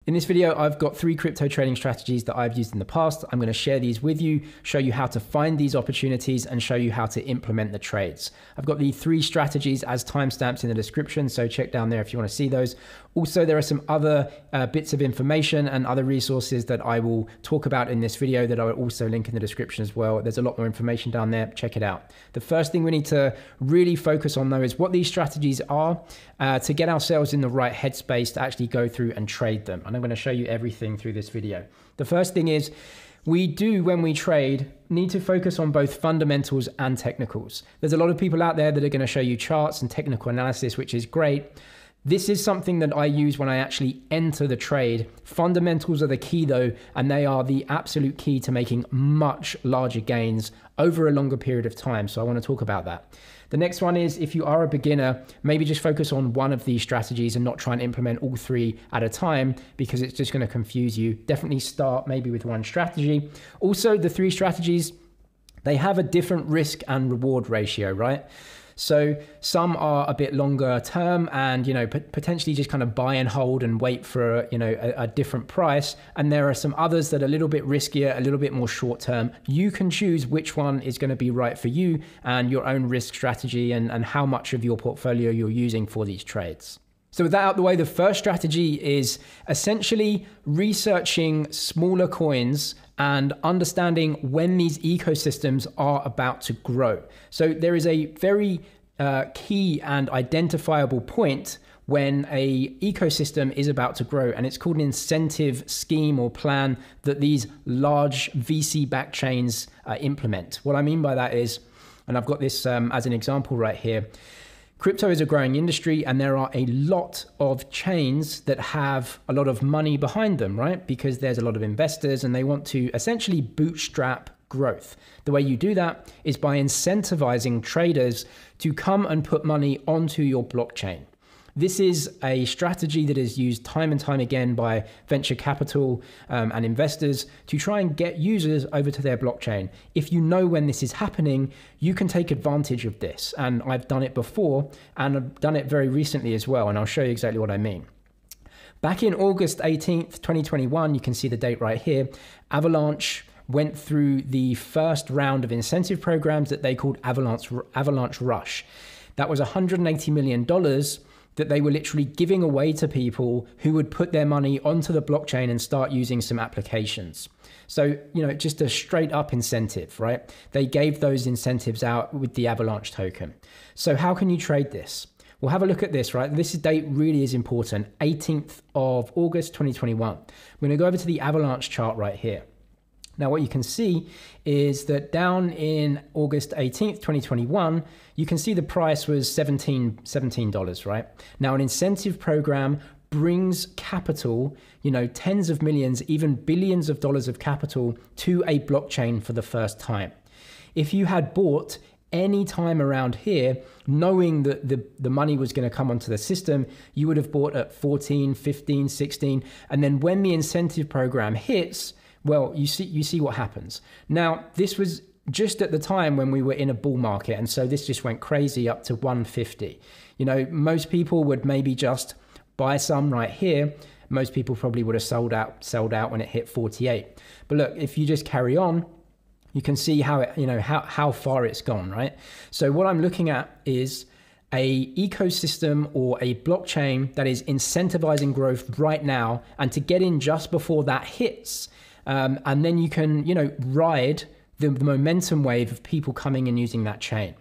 In this video, I've got 3 crypto trading strategies that I've used in the past. I'm going to share these with you, show you how to find these opportunities and show you how to implement the trades. I've got the 3 strategies as timestamps in the description, so check down there if you want to see those. Also, there are some other bits of information and other resources that I will talk about in this video that I will also link in the description as well. There's a lot more information down there. Check it out. The first thing we need to really focus on though is what these strategies are to get ourselves in the right headspace to actually go through and trade them. And I'm going to show you everything through this video. The first thing is we do, when we trade, need to focus on both fundamentals and technicals. There's a lot of people out there that are going to show you charts and technical analysis, which is great. This is something that I use when I actually enter the trade. Fundamentals are the key though, and they are the absolute key to making much larger gains over a longer period of time. So I want to talk about that. The next one is, if you are a beginner, maybe just focus on one of these strategies and not try and implement all 3 at a time, because it's just going to confuse you. Definitely start maybe with one strategy. Also, the 3 strategies, they have a different risk and reward ratio, right? So some are a bit longer term and, potentially just kind of buy and hold and wait for, a different price. And there are some others that are a little bit riskier, a little bit more short term. You can choose which one is going to be right for you and your own risk strategy and how much of your portfolio you're using for these trades. So with that out the way, the first strategy is essentially researching smaller coins and understanding when these ecosystems are about to grow. So there is a very key and identifiable point when a ecosystem is about to grow, and it's called an incentive scheme or plan that these large VC-backed chains implement. What I mean by that is, and I've got this as an example right here, crypto is a growing industry and there are a lot of chains that have a lot of money behind them, right? Because there's a lot of investors and they want to essentially bootstrap growth. The way you do that is by incentivizing traders to come and put money onto your blockchain. This is a strategy that is used time and time again by venture capital and investors to try and get users over to their blockchain. If you know when this is happening, you can take advantage of this. And I've done it before, and I've done it very recently as well. And I'll show you exactly what I mean. Back in August 18th, 2021, you can see the date right here, Avalanche went through the first round of incentive programs that they called Avalanche Rush. That was $180 million that they were literally giving away to people who would put their money onto the blockchain and start using some applications. So, just a straight up incentive, right? They gave those incentives out with the Avalanche token. So how can you trade this? Well, have a look at this, right? This date really is important. 18th of August, 2021. I'm going to go over to the Avalanche chart right here. Now, what you can see is that down in August 18th, 2021, you can see the price was $17, right? Now, an incentive program brings capital, tens of millions, even billions of dollars of capital to a blockchain for the first time. If you had bought any time around here, knowing that the money was going to come onto the system, you would have bought at 14, 15, 16. And then when the incentive program hits, well, you see what happens. Now, this was just at the time when we were in a bull market, and so this just went crazy up to 150. Most people would maybe just buy some right here. Most people probably would have sold out when it hit 48. But look, if you just carry on, you can see how it, how far it's gone, right? So what I'm looking at is a ecosystem or a blockchain that is incentivizing growth right now, and to get in just before that hits. And then you can, ride the momentum wave of people coming and using that chain.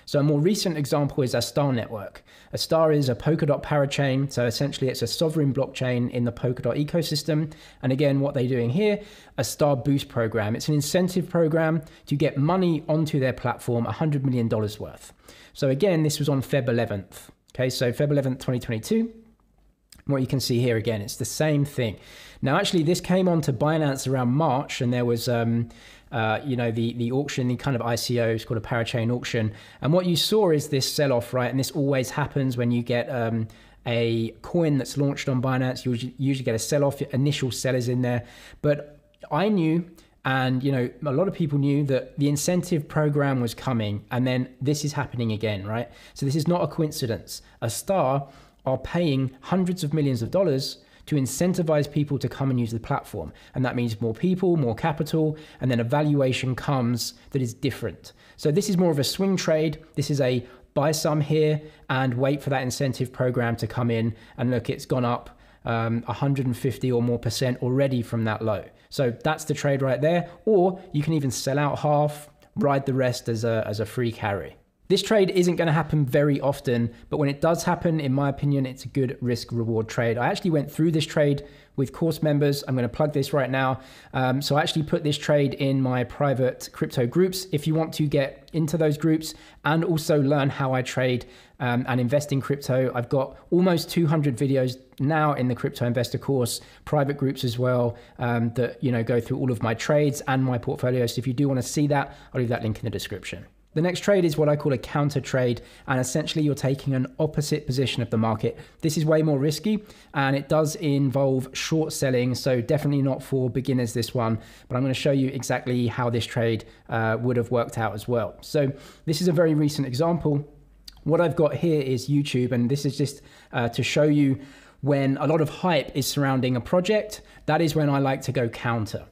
So a more recent example is Astar Network. Astar is a Polkadot parachain. So essentially it's a sovereign blockchain in the Polkadot ecosystem. And again, what they're doing here, a Star Boost program. It's an incentive program to get money onto their platform, $100 million worth. So again, this was on Feb 11th. Okay, so Feb 11th, 2022. What you can see here again, it's the same thing. Now, actually, this came onto Binance around March, and there was, the auction, the kind of ICO, it's called a parachain auction. And what you saw is this sell-off, right? And this always happens when you get a coin that's launched on Binance. You usually get a sell-off, initial sellers in there. But I knew, and a lot of people knew, that the incentive program was coming, and then this is happening again, right? So this is not a coincidence. Astar are paying hundreds of millions of dollars to incentivize people to come and use the platform. And that means more people, more capital, and then a valuation comes that is different. So this is more of a swing trade. This is a buy some here and wait for that incentive program to come in. And look, it's gone up 150 or more % already from that low. So that's the trade right there. Or you can even sell out half, ride the rest as a free carry. This trade isn't going to happen very often, but when it does happen, in my opinion, it's a good risk reward trade. I actually went through this trade with course members. I'm going to plug this right now. So I actually put this trade in my private crypto groups. If you want to get into those groups and also learn how I trade and invest in crypto, I've got almost 200 videos now in the Crypto Investor course, private groups as well, that go through all of my trades and my portfolio. So if you do want to see that, I'll leave that link in the description. The next trade is what I call a counter trade, and essentially you're taking an opposite position of the market. This is way more risky and it does involve short selling, so definitely not for beginners, this one, but I'm going to show you exactly how this trade would have worked out as well. So this is a very recent example. What I've got here is YouTube, and this is just to show you when a lot of hype is surrounding a project, that is when I like to go counter.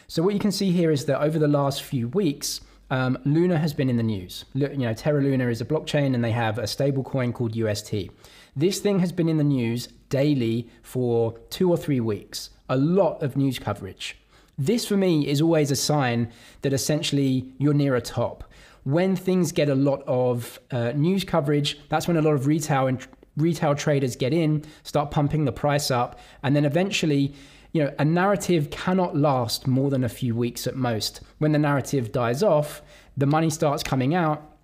So what you can see here is that over the last few weeks, Luna has been in the news. Terra Luna is a blockchain and they have a stable coin called UST. This thing has been in the news daily for 2 or 3 weeks. A lot of news coverage. This for me is always a sign that essentially you're near a top. When things get a lot of news coverage, that's when a lot of retail traders get in, start pumping the price up, and then eventually a narrative cannot last more than a few weeks at most. When the narrative dies off, the money starts coming out,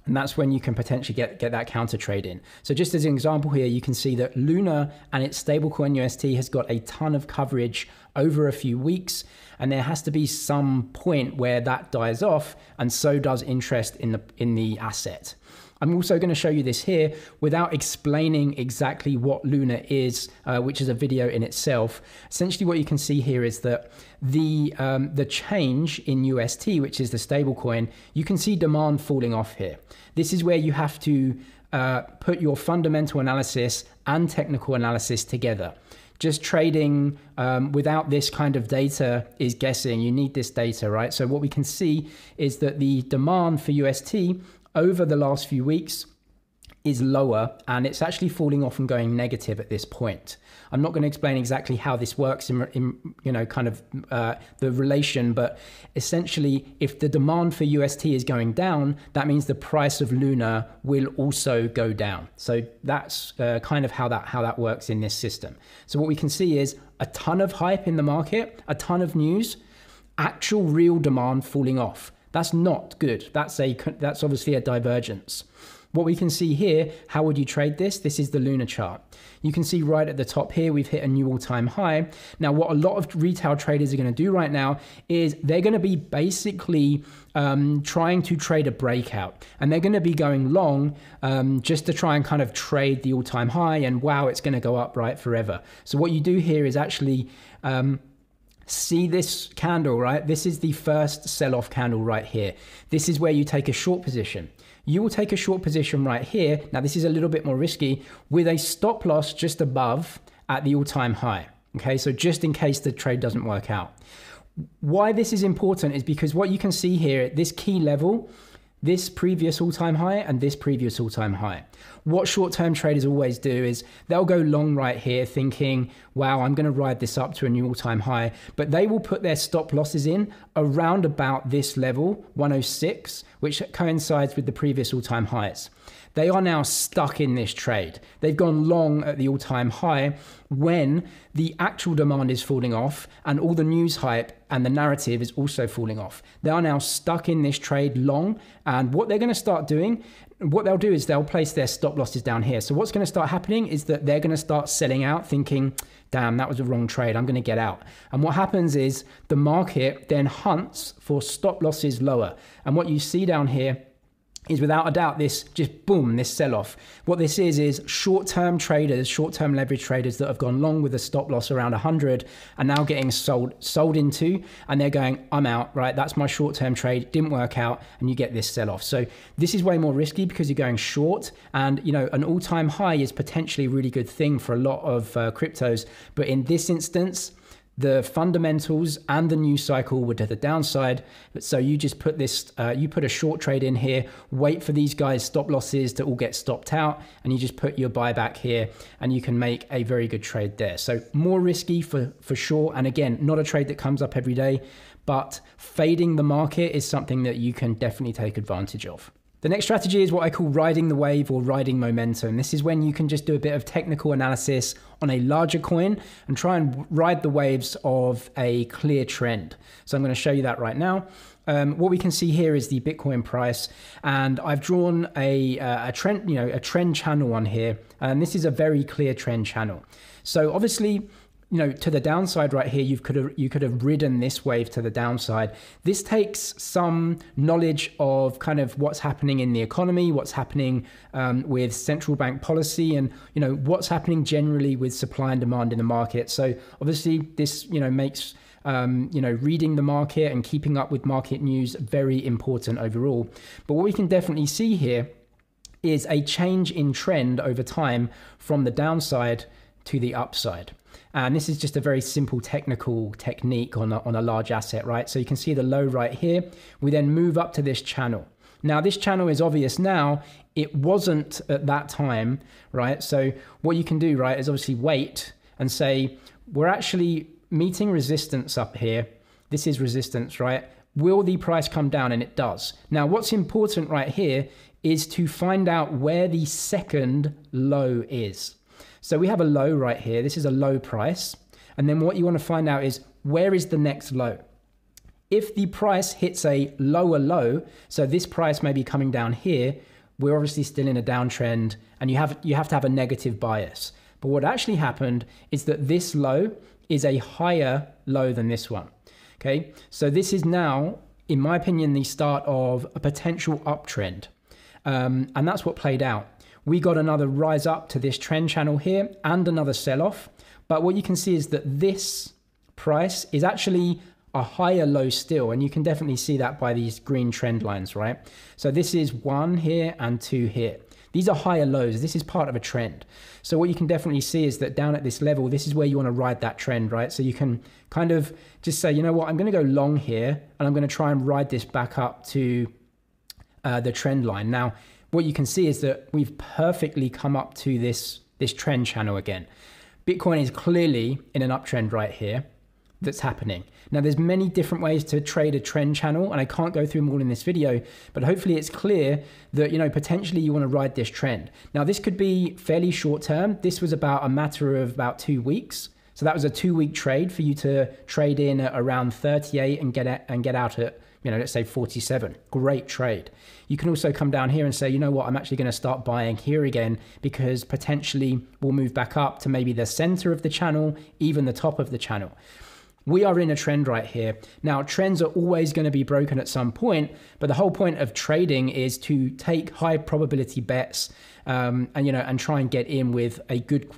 and that's when you can potentially get that counter trade in. So just as an example here, you can see that Luna and its stablecoin UST has got a ton of coverage over a few weeks, and there has to be some point where that dies off, and so does interest in the asset. I'm also going to show you this here without explaining exactly what Luna is, which is a video in itself. Essentially what you can see here is that the change in UST, which is the stable coin, you can see demand falling off here. This is where you have to put your fundamental analysis and technical analysis together. Just trading without this kind of data is guessing. You need this data, right? So what we can see is that the demand for UST over the last few weeks is lower, and it's actually falling off and going negative at this point. I'm not going to explain exactly how this works in the relation, but essentially if the demand for UST is going down, that means the price of Luna will also go down. So that's kind of how that works in this system. So what we can see is a ton of hype in the market, a ton of news, actual real demand falling off. That's not good. That's obviously a divergence. What we can see here, how would you trade this? This is the Luna chart. You can see right at the top here, we've hit a new all-time high. Now, what a lot of retail traders are going to do right now is they're going to be basically trying to trade a breakout, and they're going to be going long just to try and kind of trade the all-time high, and wow, it's going to go up right forever. So what you do here is actually see this candle, right? This is the first sell-off candle right here. This is where you take a short position. You will take a short position right here. Now, this is a little bit more risky with a stop loss just above at the all-time high. Okay, so just in case the trade doesn't work out. Why this is important is because what you can see here, this key level, this previous all-time high and this previous all-time high. What short-term traders always do is they'll go long right here thinking, wow, I'm going to ride this up to a new all-time high, but they will put their stop losses in around about this level, 106, which coincides with the previous all-time highs. They are now stuck in this trade. They've gone long at the all-time high when the actual demand is falling off and all the news hype and the narrative is also falling off. They are now stuck in this trade long, and what they're going to start doing, what they'll do is they'll place their stop losses down here. So what's going to start happening is that they're going to start selling out thinking, damn, that was a wrong trade, I'm going to get out. And what happens is the market then hunts for stop losses lower. And what you see down here is without a doubt this just boom, this sell-off. What this is short-term traders, short-term leverage traders that have gone long with a stop loss around 100 are now getting sold into, and they're going, I'm out, right? That's my short-term trade, didn't work out, and you get this sell-off. So this is way more risky because you're going short, and an all-time high is potentially a really good thing for a lot of cryptos. But in this instance, the fundamentals and the news cycle were to the downside. So you just put this, you put a short trade in here, wait for these guys' stop losses to all get stopped out, and you just put your buyback here, and you can make a very good trade there. So more risky for sure. And again, not a trade that comes up every day, but fading the market is something that you can definitely take advantage of. The next strategy is what I call riding the wave or riding momentum. This is when you can just do a bit of technical analysis on a larger coin and try and ride the waves of a clear trend. So I'm going to show you that right now. What we can see here is the Bitcoin price, and I've drawn a trend, a trend channel on here, and this is a very clear trend channel. So obviously, to the downside right here, you could have ridden this wave to the downside. This takes some knowledge of kind of what's happening in the economy, what's happening with central bank policy, and what's happening generally with supply and demand in the market. So obviously this makes reading the market and keeping up with market news very important overall. But what we can definitely see here is a change in trend over time from the downside to the upside. And this is just a very simple technical technique on a large asset, right? So you can see the low right here. We then move up to this channel. Now this channel is obvious now. It wasn't at that time, right? So what you can do, right, is obviously wait and say, we're actually meeting resistance up here. This is resistance, right? Will the price come down? And it does. Now what's important right here is to find out where the second low is. So we have a low right here. This is a low price. And then what you want to find out is, where is the next low? If the price hits a lower low, so this price may be coming down here, we're obviously still in a downtrend, and you have to have a negative bias. But what actually happened is that this low is a higher low than this one. Okay, so this is now, in my opinion, the start of a potential uptrend. And that's what played out. We got another rise up to this trend channel here and another sell-off. But what you can see is that this price is actually a higher low still. And you can definitely see that by these green trend lines, right? So this is 1 here and 2 here. These are higher lows. This is part of a trend. So what you can definitely see is that down at this level, this is where you want to ride that trend, right? So you can kind of just say, you know what, I'm going to go long here, and I'm going to try and ride this back up to the trend line. Now, what you can see is that we've perfectly come up to this trend channel again. Bitcoin is clearly in an uptrend right here that's happening. Now, there's many different ways to trade a trend channel, and I can't go through them all in this video, but hopefully it's clear that, potentially you want to ride this trend. Now, this could be fairly short term. This was about a matter of about 2 weeks. So that was a 2-week trade for you to trade in at around 38 and get out at, let's say 47. Great trade. You can also come down here and say, you know what, I'm actually going to start buying here again, because potentially we'll move back up to maybe the center of the channel, even the top of the channel. We are in a trend right here. Now, trends are always going to be broken at some point, but the whole point of trading is to take high probability bets and try and get in with a good,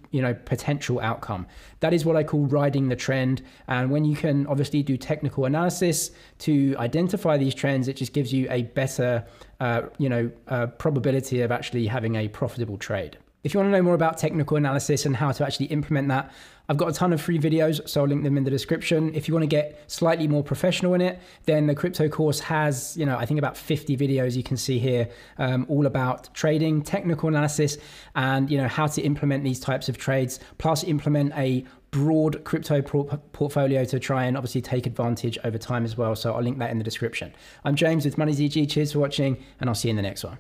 potential outcome. That is what I call riding the trend. And when you can obviously do technical analysis to identify these trends, it just gives you a better, probability of actually having a profitable trade. If you want to know more about technical analysis and how to actually implement that, I've got a ton of free videos, so I'll link them in the description. If you want to get slightly more professional in it, then the crypto course has, I think about 50 videos you can see here, all about trading, technical analysis, and how to implement these types of trades, plus implement a broad crypto portfolio to try and obviously take advantage over time as well. So I'll link that in the description. I'm James with MoneyZG. Cheers for watching, and I'll see you in the next one.